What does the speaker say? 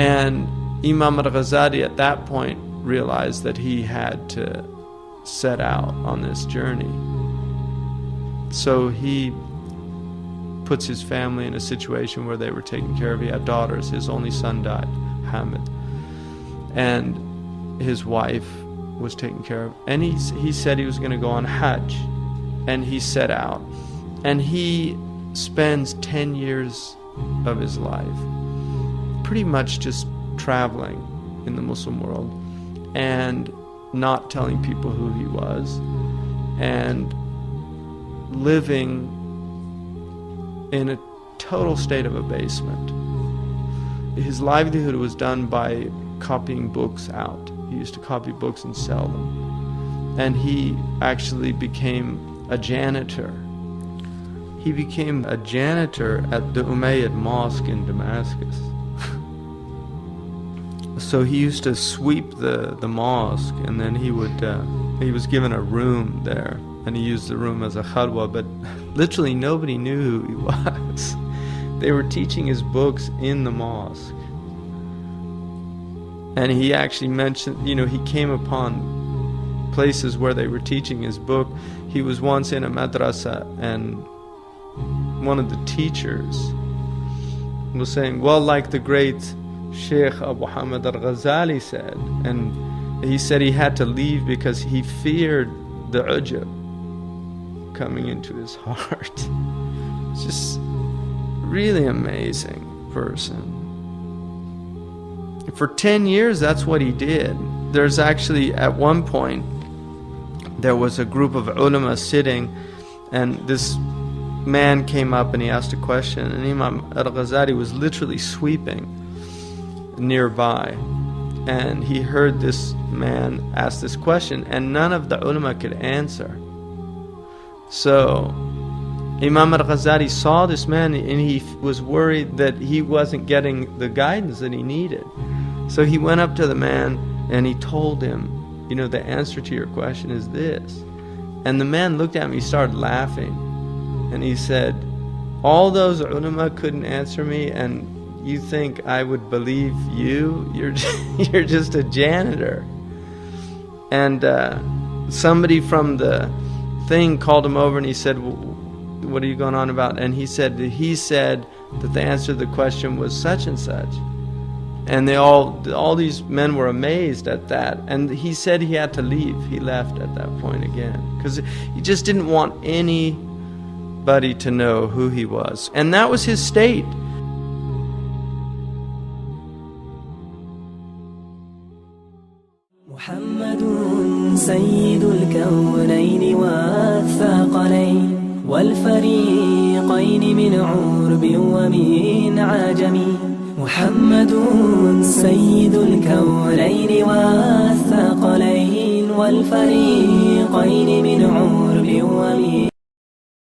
And Imam al-Ghazali at that point realized that he had to set out on this journey. So he puts his family in a situation where they were taken care of. He had daughters. His only son died, Hamid. And his wife was taken care of. And he said he was going to go on Hajj. And he set out. And he spends 10 years of his life pretty much just traveling in the Muslim world and not telling people who he was and living in a total state of abasement. His livelihood was done by copying books out. He used to copy books and sell them. And he actually became a janitor. He became a janitor at the Umayyad Mosque in Damascus. So he used to sweep the mosque, and then he was given a room there, and he used the room as a khalwa, but literally nobody knew who he was. They were teaching his books in the mosque. And he actually mentioned, he came upon places where they were teaching his book. He was once in a madrasa, and one of the teachers was saying, well, like the great Shaykh Abu Hamid al-Ghazali said, and he said he had to leave because he feared the ujub coming into his heart. It's just really amazing person. For 10 years, that's what he did. There's actually, at one point, there was a group of ulama sitting, and this man came up and he asked a question, and Imam al-Ghazali was literally sweeping nearby, and he heard this man ask this question, and none of the ulama could answer. So Imam al-Ghazali saw this man, and he was worried that he wasn't getting the guidance that he needed. So he went up to the man and he told him, the answer to your question is this. And the man looked at me, he started laughing, and he said, all those ulama couldn't answer me, and you think I would believe you? You're just a janitor. And somebody from the thing called him over, and he said, what are you going on about? And he said that the answer to the question was such and such. And all these men were amazed at that. And he said he had to leave. He left at that point again, because he just didn't want anybody to know who he was. And that was his state. محمد سيد الكونين والثقلين والفريقين من عرب ومن عجم. محمد سيد الكونين والثقلين والفريقين من عرب ومن